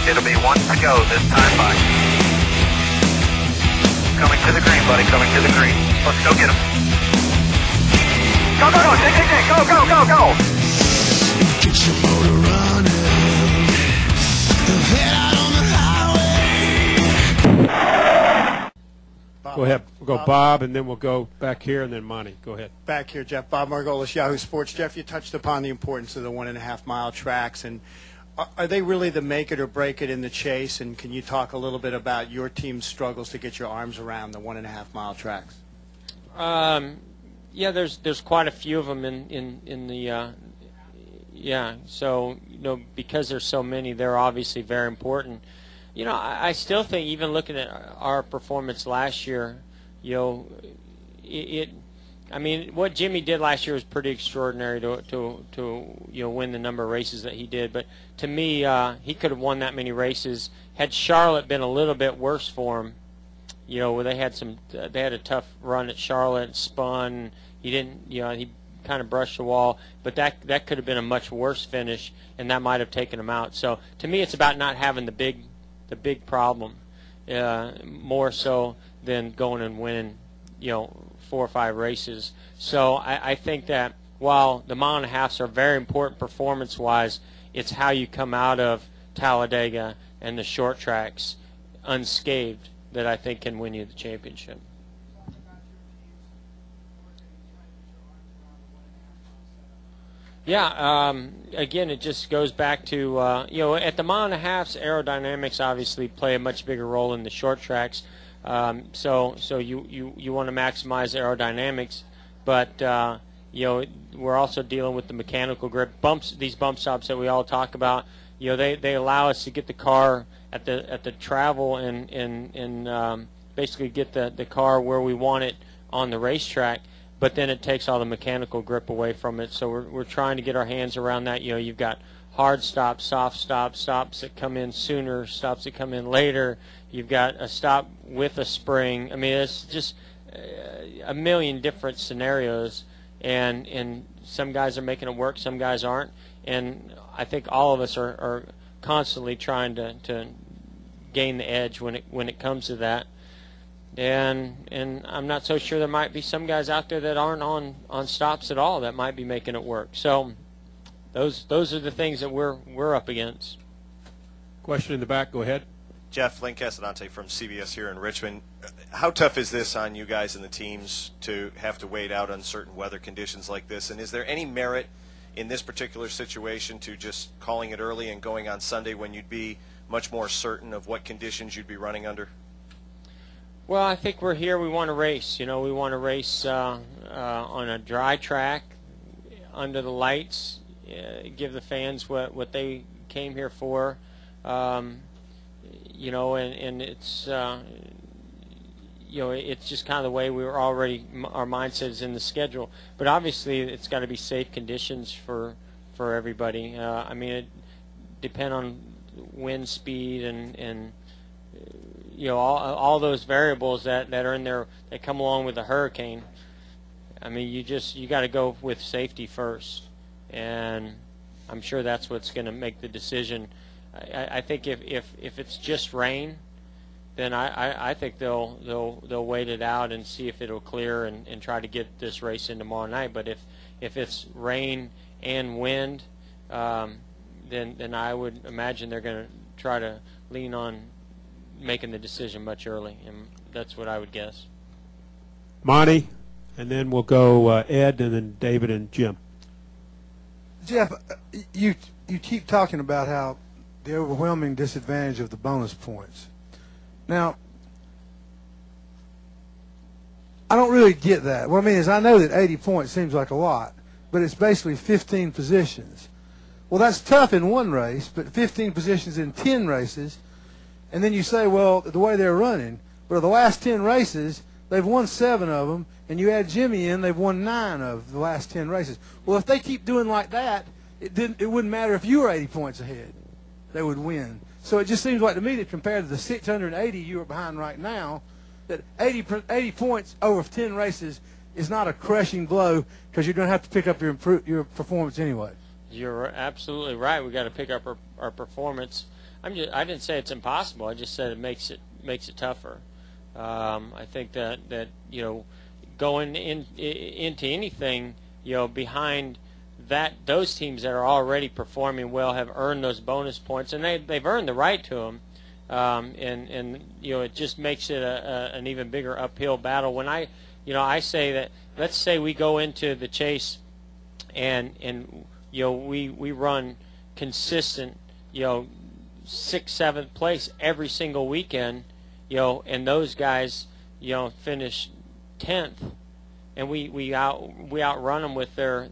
It'll be 1 to go this time by. Coming to the green, buddy, coming to the green. Let's go get him. Go, go, go, go, go, go, go. Get your motor running. Head out on the highway. Go ahead. We'll go Bob, and then we'll go back here, and then Monty. Go ahead. Back here, Jeff. Bob Margolis, Yahoo Sports. Jeff, you touched upon the importance of the 1.5 mile tracks, and are they really the make it or break it in the chase? And can you talk a little bit about your team's struggles to get your arms around the 1.5 mile tracks? Yeah, there's quite a few of them in the yeah. So because there's so many, they're obviously very important. I still think, even looking at our performance last year, I mean, what Jimmy did last year was pretty extraordinary to win the number of races that he did. But to me, he could have won that many races had Charlotte been a little bit worse for him. Where they had a tough run at Charlotte, spun. He didn't, he kind of brushed the wall. But that could have been a much worse finish, and that might have taken him out. So to me, it's about not having the big problem, more so than going and winning, 4 or 5 races. So I think that while the mile and a halves are very important performance-wise, it's how you come out of Talladega and the short tracks unscathed that I think can win you the championship. Yeah, again, it just goes back to, at the mile and a halves, aerodynamics obviously play a much bigger role in the short tracks. So you want to maximize aerodynamics, but we're also dealing with the mechanical grip bumps. These bump stops that we all talk about, they allow us to get the car at the travel and basically get the car where we want it on the racetrack. But then it takes all the mechanical grip away from it. So we're trying to get our hands around that. You've got hard stops, soft stops, stops that come in sooner, stops that come in later. You've got a stop with a spring. I mean, it's just a million different scenarios, and some guys are making it work, some guys aren't. And I think all of us are constantly trying to gain the edge when it comes to that. And I'm not so sure. There might be some guys out there that aren't on stops at all that might be making it work. So those are the things that we're up against. Question in the back. Go ahead. Jeff, Lynn Casadante from CBS here in Richmond. How tough is this on you guys and the teams to have to wait out uncertain weather conditions like this? And is there any merit in this particular situation to just calling it early and going on Sunday when you'd be much more certain of what conditions you'd be running under? Well, I think we're here. We want to race. We want to race on a dry track, under the lights, give the fans what they came here for. And it's it's just kind of the way we were already. Our mindset is in the schedule, but obviously it's got to be safe conditions for everybody. I mean, it depend on wind speed and all those variables that are in there that come along with a hurricane. I mean, you got to go with safety first, and I'm sure that's what's going to make the decision. I think if it's just rain, then I think they'll wait it out and see if it'll clear and try to get this race in tomorrow night. But if it's rain and wind, then I would imagine they're going to try to lean on making the decision much early, and that's what I would guess. Monty, and then we'll go Ed, and then David and Jim. Jeff, you keep talking about how the overwhelming disadvantage of the bonus points. Now, I don't really get that. What I mean is, I know that 80 points seems like a lot, but it's basically 15 positions. Well, that's tough in one race, but 15 positions in 10 races. And then you say, well, the way they're running, but the last 10 races, they've won 7 of them, and you add Jimmy in, they've won 9 of the last 10 races. Well, if they keep doing like that, it wouldn't matter if you were 80 points ahead. They would win. So it just seems like to me that compared to the 680 you are behind right now, that 80 points over 10 races is not a crushing blow because you're going to have to pick up your performance anyway. You're absolutely right. We've got to pick up our performance. I didn't say it's impossible. I just said it makes it tougher. I think that going into anything behind those teams that are already performing well have earned those bonus points, and they've earned the right to them. And it just makes it an even bigger uphill battle. When I say that, let's say we go into the chase and we run consistent 6th, 7th place every single weekend, and those guys finish 10th, and we outrun them with their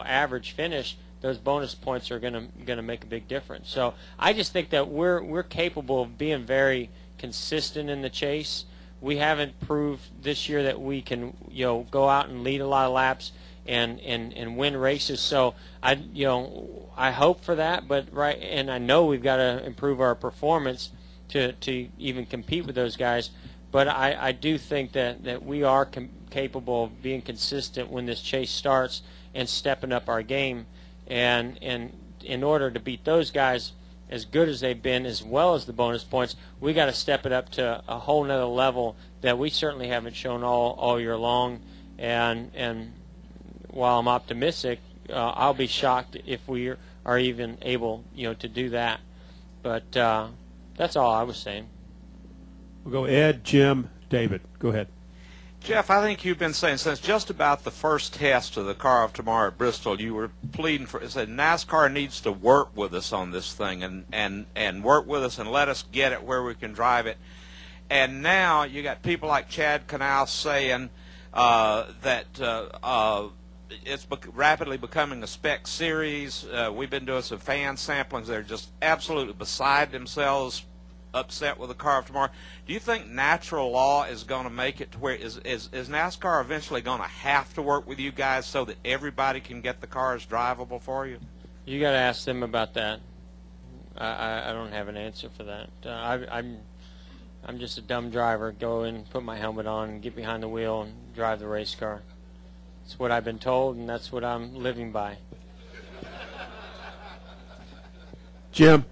average finish. Those bonus points are gonna make a big difference. So I just think that we're capable of being very consistent in the chase. We haven't proved this year that we can go out and lead a lot of laps and win races. So I hope for that, and I know we've got to improve our performance to even compete with those guys. But I do think that we are capable of being consistent when this chase starts and stepping up our game. And in order to beat those guys as good as they've been, as well as the bonus points, we got to step it up to a whole nother level that we certainly haven't shown all year long. And while I'm optimistic, I'll be shocked if we are even able to do that. But that's all I was saying. We'll go Ed, Jim, David. Go ahead. Jeff, I think you've been saying since just about the first test of the car of tomorrow at Bristol, you were pleading for, said NASCAR needs to work with us on this thing and work with us and let us get it where we can drive it. And now you got people like Chad Canal saying that it's rapidly becoming a spec series. We've been doing some fan samplings. They're just absolutely beside themselves, upset with the car of tomorrow. Do you think natural law is going to make it to where is NASCAR eventually going to have to work with you guys so that everybody can get the cars drivable for you? You got to ask them about that. I don't have an answer for that. I'm just a dumb driver. Go in, put my helmet on, and get behind the wheel and drive the race car. That's what I've been told, and that's what I'm living by. Jim.